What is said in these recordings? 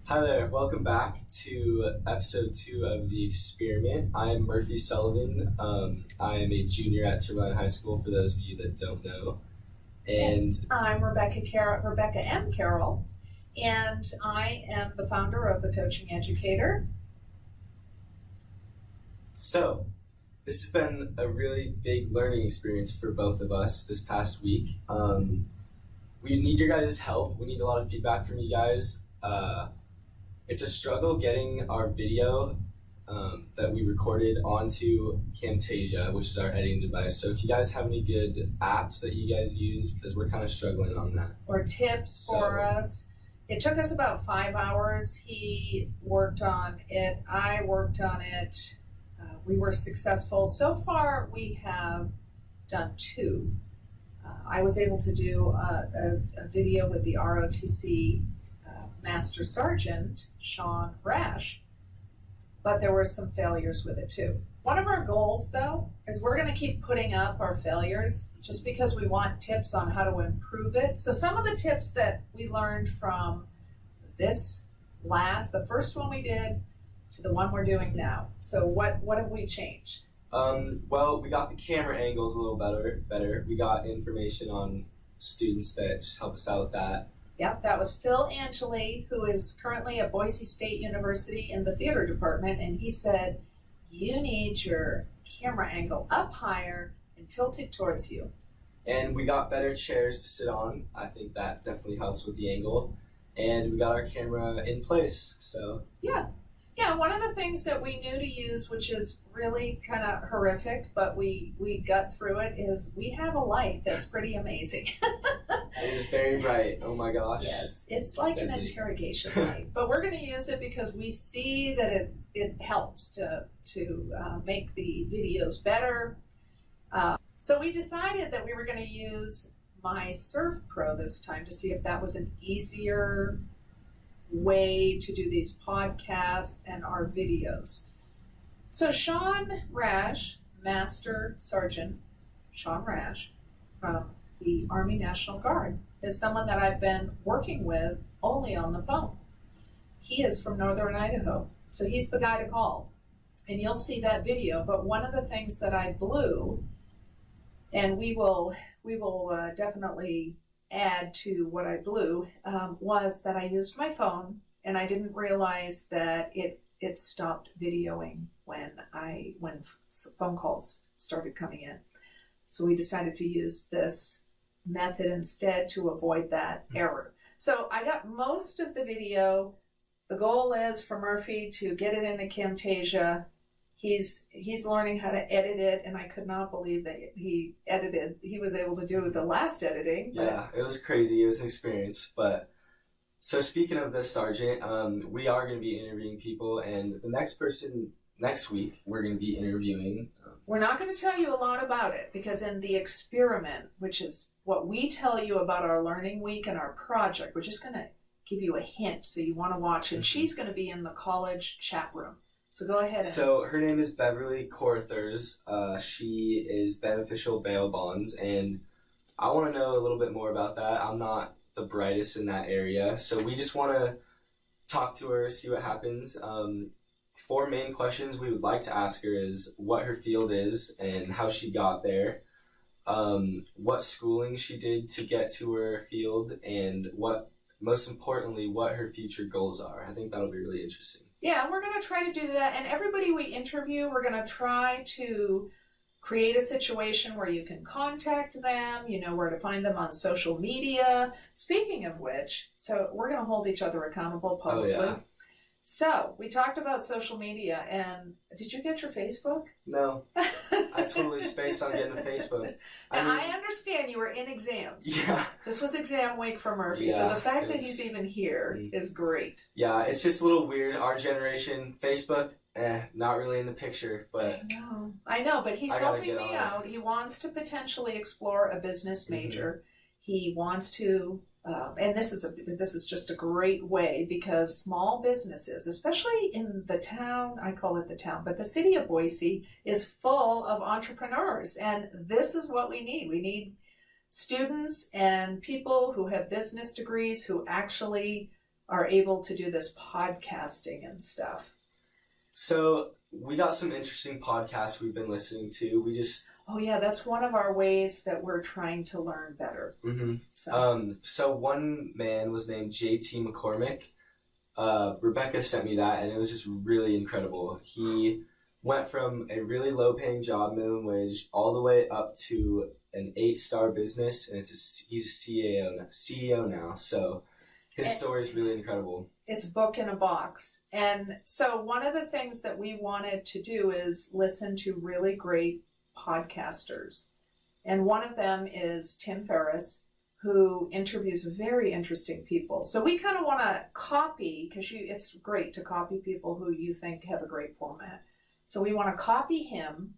Hi there, welcome back to episode 2 of The Experiment. I'm Murphy Sullivan. I am a junior at Turbine High School, for those of you that don't know. And I'm Rebecca M. Carroll, and I am the founder of the Coaching Educator. So, this has been a really big learning experience for both of us this past week. We need your guys' help. We need a lot of feedback from you guys. It's a struggle getting our video that we recorded onto Camtasia, which is our editing device. So if you guys have any good apps that you guys use, because we're kind of struggling on that. Or tips for us. It took us about 5 hours. He worked on it. I worked on it. We were successful. So far, we have done 2. I was able to do a video with the ROTC Master Sergeant, Sean Rash, but there were some failures with it too. One of our goals, though, is we're going to keep putting up our failures just because we want tips on how to improve it. So some of the tips that we learned from the first one we did, to the one we're doing now. So what have we changed? Well, we got the camera angles a little better. We got information on students that just help us out with that. Yep, that was Phil Angeli, who is currently at Boise State University in the theater department, and he said, you need your camera angle up higher and tilted towards you. And we got better chairs to sit on. I think that definitely helps with the angle. And we got our camera in place, so. Yeah, one of the things that we knew to use, which is really kind of horrific, but we got through it, is we have a light that's pretty amazing. It is very bright. Oh my gosh. Yes, it's like deadly. An interrogation light. But we're going to use it because we see that it helps to make the videos better. So we decided that we were going to use my Surf Pro this time to see if that was an easier way to do these podcasts and our videos. So Sean Rash, Master Sergeant Sean Rash from the Army National Guard, is someone that I've been working with only on the phone. He is from Northern Idaho, so he's the guy to call. And you'll see that video, but one of the things that I blew, and we will definitely add to what I blew, was that I used my phone and I didn't realize that it stopped videoing when phone calls started coming in. So we decided to use this method instead to avoid that error. So I got most of the video. The goal is for Murphy to get it into Camtasia. He's learning how to edit it, and I could not believe that he was able to do the last editing. Yeah, it was crazy. It was an experience. But so speaking of this sergeant, we are going to be interviewing people, and the next week we're going to be interviewing. We're not going to tell you a lot about it because in the experiment, which is what we tell you about our learning week and our project, we're just going to give you a hint so you want to watch it. She's going to be in the college chat room. So go ahead. So her name is Beverly Corthers. She is Beneficial Bail Bonds, and I want to know a little bit more about that. I'm not the brightest in that area, so we just want to talk to her, see what happens. 4 main questions we would like to ask her is what her field is and how she got there, what schooling she did to get to her field, and most importantly, what her future goals are. I think that'll be really interesting. Yeah, we're going to try to do that. And everybody we interview, we're going to try to create a situation where you can contact them, you know where to find them on social media. Speaking of which, so we're going to hold each other accountable publicly. Oh, yeah. So we talked about social media, and did you get your Facebook? No, I totally spaced on getting a Facebook. I understand you were in exams. Yeah. This was exam week for Murphy, yeah, so the fact that he's even here is great. Yeah, it's just a little weird. Our generation, Facebook, not really in the picture, but I know, but he's helping me out. He wants to potentially explore a business major. He wants to. And this is just a great way because small businesses, especially in the town, I call it the town, but the city of Boise is full of entrepreneurs, and this is what we need. We need students and people who have business degrees who actually are able to do this podcasting and stuff. So we got some interesting podcasts we've been listening to. Oh yeah, that's one of our ways that we're trying to learn better. Mm-hmm. So. So one man was named J.T. McCormick. Rebecca sent me that, and it was just really incredible. He went from a really low-paying job, minimum wage, all the way up to an 8-star business, and he's a CEO now. So his story is really incredible. It's book in a box. And so one of the things that we wanted to do is listen to really great podcasters. And one of them is Tim Ferriss, who interviews very interesting people. So we kind of want to copy, because it's great to copy people who you think have a great format. So we want to copy him,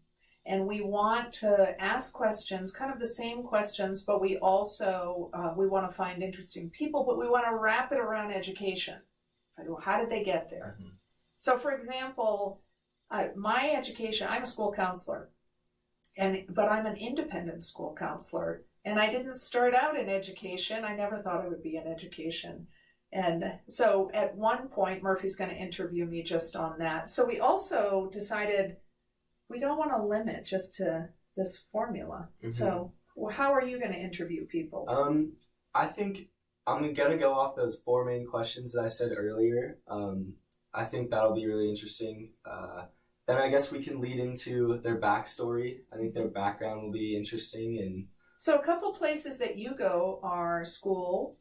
and we want to ask questions, kind of the same questions, but we also, we want to find interesting people, but we want to wrap it around education. It's like, well, how did they get there? Mm-hmm. So for example, my education, I'm a school counselor, but I'm an independent school counselor, and I didn't start out in education. I never thought I would be in education. And so at one point, Murphy's going to interview me just on that. So we also decided we don't want to limit just to this formula. Mm-hmm. So how are you going to interview people? I think I'm going to go off those 4 main questions that I said earlier. I think that'll be really interesting. Then I guess we can lead into their backstory. I think their background will be interesting. And so a couple places that you go are school,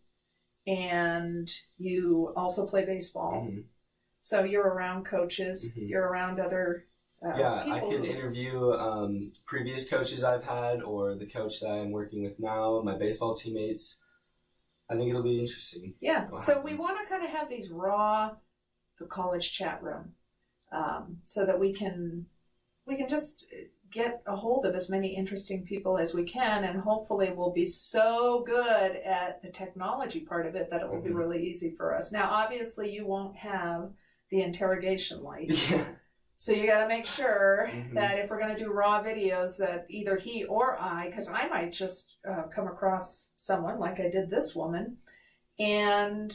and you also play baseball. Mm-hmm. So you're around coaches. Mm-hmm. You're around other people. I could interview previous coaches I've had, or the coach that I'm working with now, my baseball teammates. I think it'll be interesting. Yeah. So we want to kind of have these raw, the college chat room, so that we can just get a hold of as many interesting people as we can, and hopefully we'll be so good at the technology part of it that it will be really easy for us. Now, obviously, you won't have the interrogation light. Yeah. So you got to make sure that if we're going to do raw videos, that either he or I, because I might just come across someone like I did this woman, and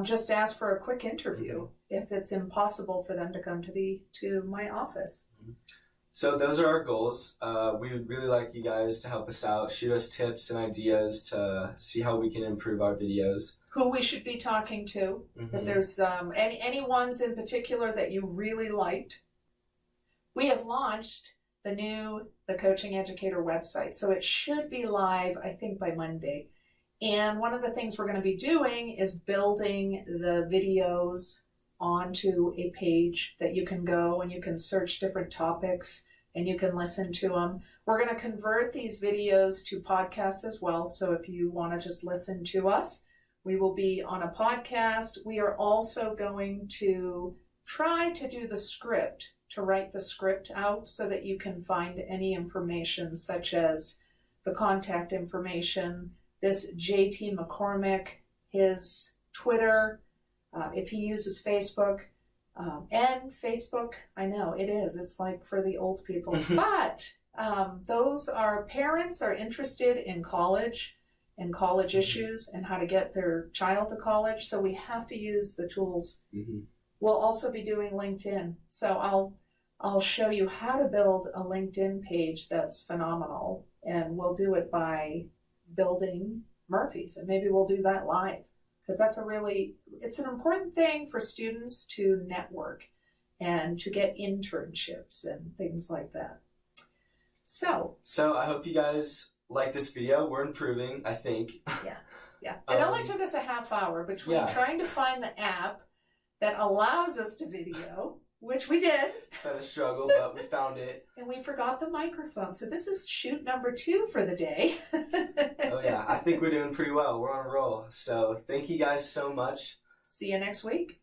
just ask for a quick interview if it's impossible for them to come to my office. So those are our goals. We would really like you guys to help us out, shoot us tips and ideas to see how we can improve our videos. Who we should be talking to. If there's any ones in particular that you really liked. We have launched the Coaching Educator website, so it should be live, I think, by Monday. And one of the things we're going to be doing is building the videos onto a page that you can go and you can search different topics and you can listen to them. We're going to convert these videos to podcasts as well, so if you want to just listen to us, we will be on a podcast. We are also going to try to do the script, to write the script out so that you can find any information such as the contact information, this J.T. McCormick, his Twitter, if he uses Facebook, and Facebook, I know it is. It's like for the old people. But those are parents are interested in college and college issues and how to get their child to college. So we have to use the tools. We'll also be doing LinkedIn. So I'll show you how to build a LinkedIn page that's phenomenal. And we'll do it by building Murphy's. And maybe we'll do that live. Because it's an important thing for students to network and to get internships and things like that. So I hope you guys like this video. We're improving, I think. Yeah. It only took us a half hour between trying to find the app that allows us to video, which we did. It's been a struggle, but we found it. And we forgot the microphone. So this is shoot number 2 for the day. Oh yeah, I think we're doing pretty well. We're on a roll. So thank you guys so much. See you next week.